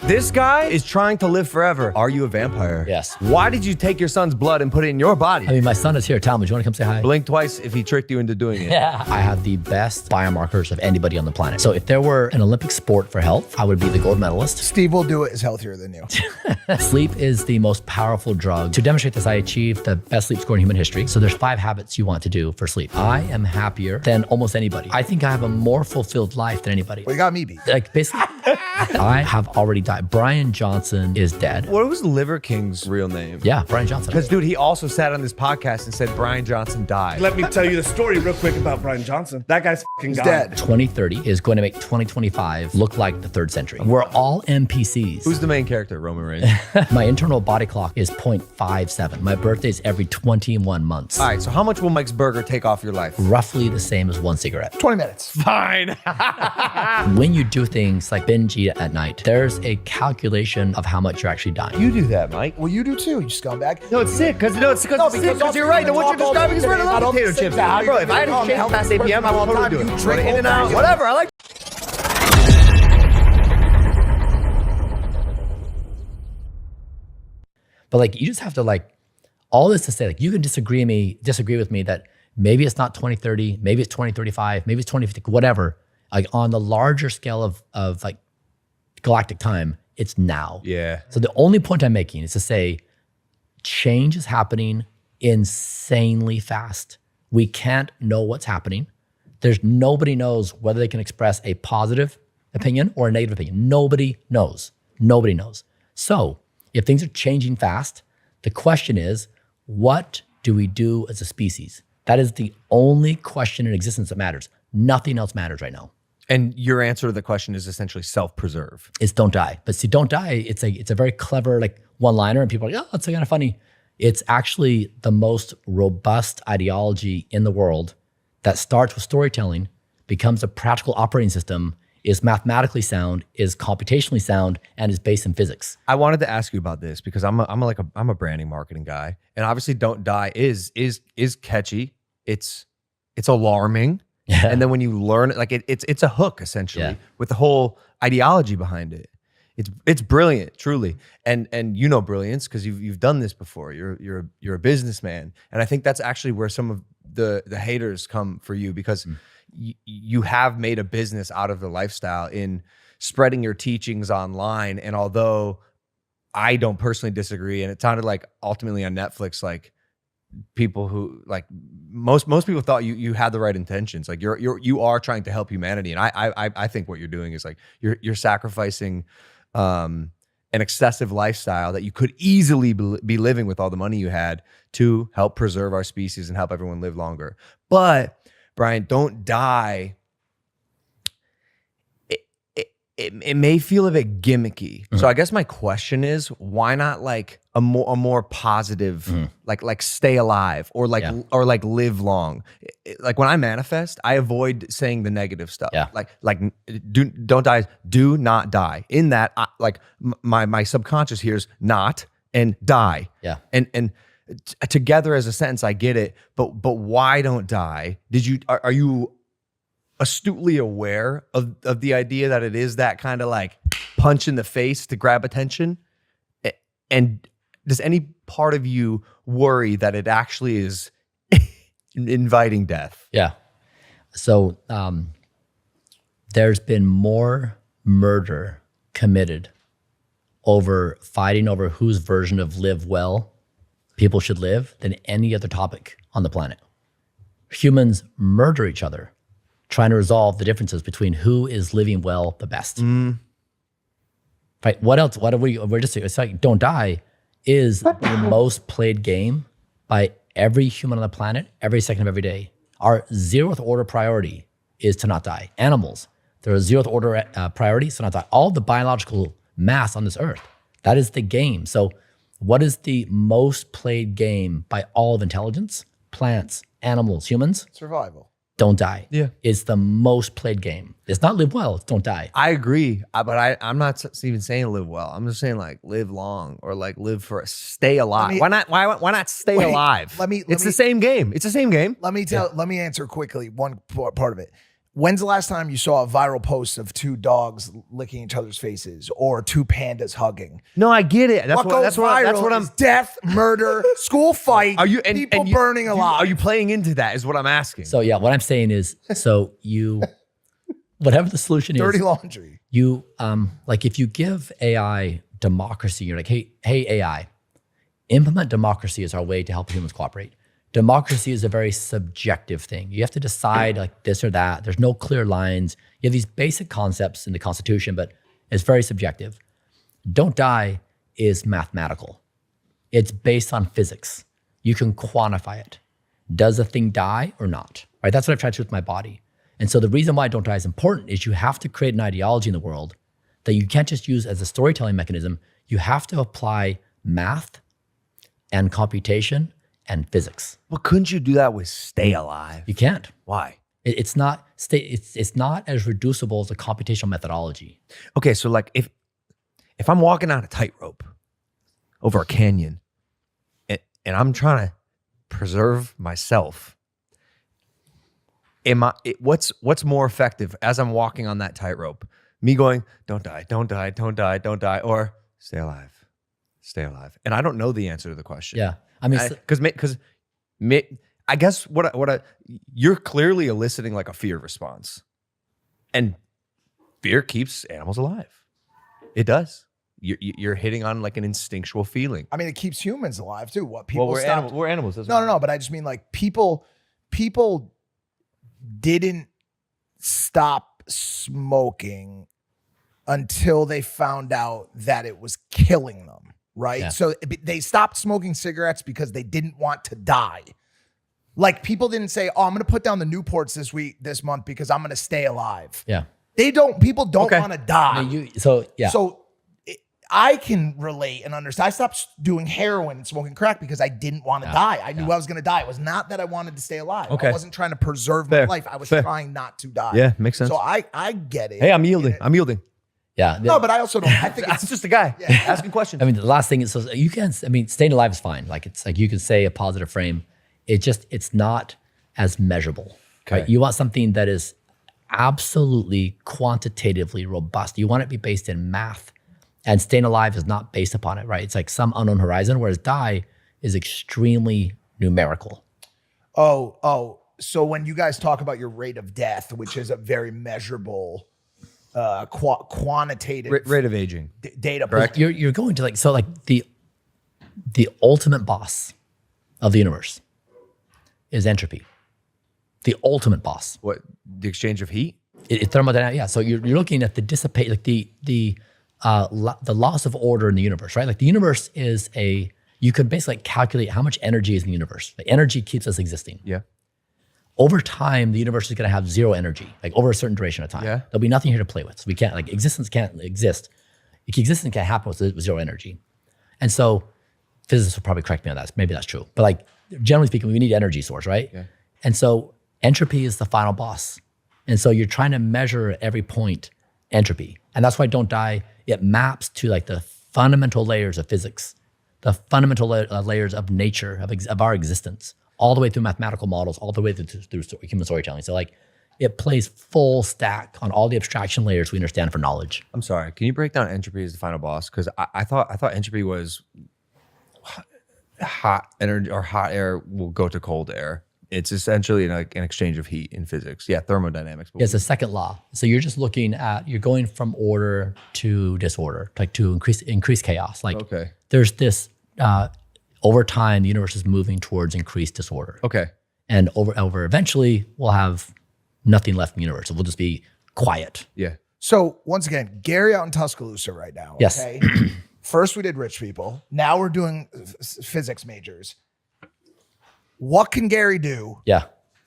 This guy is trying to live forever. Are you a vampire? Yes. Why did you take your son's blood and put it in your body? I mean, my son is here. Tom, do you want to come say hi? Blink twice if he tricked you into doing it. Yeah. I have the best biomarkers of anybody on the planet. So if there were an Olympic sport for health, I would be the gold medalist. Steve will do it is healthier than you. Sleep is the most powerful drug. To demonstrate this, I achieved the best sleep score in human history. So there's 5 habits you want to do for sleep. I am happier than almost anybody. I think I have a more fulfilled life than anybody. Well, you got me beat. Like basically, I have already died. Bryan Johnson is dead. What was Liver King's real name? Yeah, Bryan Johnson. Because, dude, he also sat on this podcast and said Bryan Johnson died. Let me tell you the story real quick about Bryan Johnson. That guy's fucking He's gone. dead. 2030 is going to make 2025 look like the 3rd century. We're all NPCs. Who's the main character? Roman Reigns. My internal body clock is 0.57. My birthday is every 21 months. All right, so how much will Mike's Burger take off your life? Roughly the same as 1 cigarette. 20 minutes. Fine. When you do things like binge eat at night, there's a calculation of how much you're actually dying. You do that, Mike. Well, you do too, you scumbag. No, it's sick. Because you're right. No, what you're describing is right. I love potato chips. Bro, if I had a shake past 8 p.m., I would totally do it. You drink In and out, whatever. I like. But like, you just have to like, all this to say, like, you can disagree with me that maybe it's not 2030, maybe it's 2035, maybe it's 2050, whatever. Like on the larger scale of like galactic time, it's now. Yeah. So the only point I'm making is to say change is happening insanely fast. We can't know what's happening. Nobody knows whether they can express a positive opinion or a negative opinion. Nobody knows. Nobody knows. So if things are changing fast, the question is, what do we do as a species? That is the only question in existence that matters. Nothing else matters right now. And your answer to the question is essentially self-preserve. It's don't die. But see, don't die, it's a very clever like one-liner and people are like, oh, that's kind of funny. It's actually the most robust ideology in the world that starts with storytelling, becomes a practical operating system, is mathematically sound, is computationally sound, and is based in physics. I wanted to ask you about this because I'm a branding marketing guy, and obviously "Don't Die" is catchy. It's alarming, Yeah. and then when you learn it, like it's a hook essentially with the whole ideology behind it. It's brilliant, truly, and you know brilliance because you've done this before. You're a businessman, and I think that's actually where some of the haters come for you because. You have made a business out of the lifestyle in spreading your teachings online. And although I don't personally disagree, and it sounded like ultimately on Netflix, like people who like most people thought you had the right intentions. Like you are trying to help humanity. And I think what you're doing is like you're sacrificing an excessive lifestyle that you could easily be living with all the money you had to help preserve our species and help everyone live longer. But Bryan, don't die. It may feel a bit gimmicky. Mm-hmm. So I guess my question is, why not like a more positive, like stay alive or like live long? Like when I manifest, I avoid saying the negative stuff. Yeah. Like don't die. Do not die. In that, like my subconscious hears not and die. Yeah. And together as a sentence, I get it, but why don't die? Are you astutely aware of the idea that it is that kind of like punch in the face to grab attention? And does any part of you worry that it actually is inviting death? Yeah. So there's been more murder committed over fighting over whose version of live well people should live than any other topic on the planet. Humans murder each other trying to resolve the differences between who is living well the best. Right? What else? It's like don't die is the most played game by every human on the planet every second of every day. Our 0th order priority is to not die. Animals, their 0th order priority is to not die. All the biological mass on this earth, that is the game. So what is the most played game by all of intelligence? Plants, animals, humans? Survival. Don't die. Yeah. It's the most played game. It's not live well, it's don't die. I agree, but I'm not even saying live well. I'm just saying like live long or like stay alive. Why not stay alive? It's the same game. It's the same game. Let me answer quickly one part of it. When's the last time you saw a viral post of two dogs licking each other's faces or two pandas hugging? No, I get it. That's That's what I'm. Death, murder, school fight. Are you people burning alive? Are you playing into that? Is what I'm asking. So yeah, what I'm saying is, so you, whatever the solution is, dirty laundry. You like if you give AI democracy, you're like, hey AI, implement democracy as our way to help humans cooperate. Democracy is a very subjective thing. You have to decide like this or that. There's no clear lines. You have these basic concepts in the Constitution, but it's very subjective. Don't die is mathematical. It's based on physics. You can quantify it. Does a thing die or not? Right? That's what I've tried to do with my body. And so the reason why don't die is important is you have to create an ideology in the world that you can't just use as a storytelling mechanism. You have to apply math and computation and physics. Well, couldn't you do that with stay alive? You can't. Why? It's not as reducible as a computational methodology. Okay, so like if I'm walking on a tightrope over a canyon and I'm trying to preserve myself, what's more effective as I'm walking on that tightrope? Me going, don't die, don't die, don't die, don't die, or stay alive, stay alive. And I don't know the answer to the question. Yeah. I mean, because I guess you're clearly eliciting like a fear response, and fear keeps animals alive. It does. You're hitting on like an instinctual feeling. I mean, it keeps humans alive too. What people we're animals. No. But I just mean like people didn't stop smoking until they found out that it was killing them. Right. Yeah. So they stopped smoking cigarettes because they didn't want to die. Like people didn't say, oh, I'm going to put down the Newports this month because I'm going to stay alive. Yeah. People don't want to die. I mean, So I can relate and understand. I stopped doing heroin and smoking crack because I didn't want to die. I knew I was going to die. It was not that I wanted to stay alive. Okay. I wasn't trying to preserve my life. I was trying not to die. Yeah, makes sense. So I get it. Hey, I'm yielding. Yeah. No, but I also don't. I think it's just a guy asking questions. I mean, the last thing is, so you can, I mean, staying alive is fine. Like it's like you can say a positive frame. It's not as measurable. Okay. Right? You want something that is absolutely quantitatively robust. You want it to be based in math, and staying alive is not based upon it, right? It's like some unknown horizon, whereas die is extremely numerical. Oh. So when you guys talk about your rate of death, which is a very measurable quantitative rate of aging data. Correct. You're going to like, so like the ultimate boss of the universe is entropy. The ultimate boss. What, the exchange of heat? It's thermodynamics. Yeah. So you're looking at the dissipate, like the loss of order in the universe, right? Like the universe is you could basically calculate how much energy is in the universe. Like energy keeps us existing. Yeah. Over time, the universe is going to have zero energy, like over a certain duration of time. Yeah. There'll be nothing here to play with. So we can't, like existence can't exist. Existence can't happen with zero energy. And so physicists will probably correct me on that. Maybe that's true. But like generally speaking, we need energy source, right? Yeah. And so entropy is the final boss. And so you're trying to measure at every point entropy. And that's why don't die, it maps to like the fundamental layers of physics, the fundamental layers of nature, of our existence, all the way through mathematical models, all the way through human storytelling. So like it plays full stack on all the abstraction layers we understand for knowledge. I'm sorry. Can you break down entropy as the final boss? Because I thought entropy was hot energy or hot air will go to cold air. It's essentially like an exchange of heat in physics. Yeah, thermodynamics. Yeah, it's the second law. So you're just looking at, you're going from order to disorder, like to increase chaos. Like there's this, over time, the universe is moving towards increased disorder. Okay. And over eventually, we'll have nothing left in the universe. It will just be quiet. Yeah. So once again, Gary out in Tuscaloosa right now. Yes. Okay? First we did rich people. Now we're doing physics majors. What can Gary do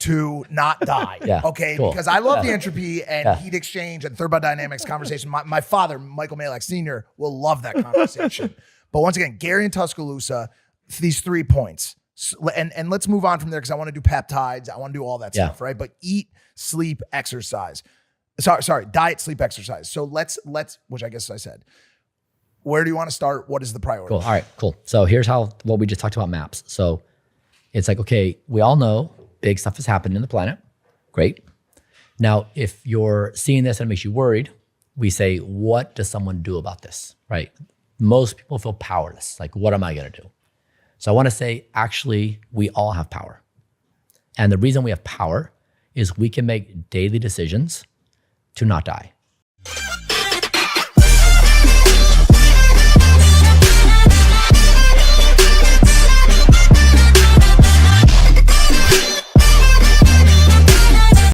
to not die? Okay, cool. Because I love the entropy and heat exchange and thermodynamics conversation. My father, Michael Malak Sr., will love that conversation. But once again, Gary in Tuscaloosa, these 3 points. And let's move on from there because I want to do peptides. I want to do all that stuff, right? But eat, sleep, exercise. Sorry, diet, sleep, exercise. So let's, which I guess I said. Where do you want to start? What is the priority? Cool. All right, cool. So here's what we just talked about maps. So it's like, okay, we all know big stuff has happened in the planet. Great. Now, if you're seeing this and it makes you worried, we say, what does someone do about this, right? Most people feel powerless. Like, what am I going to do? So I want to say, actually, we all have power. And the reason we have power is we can make daily decisions to not die.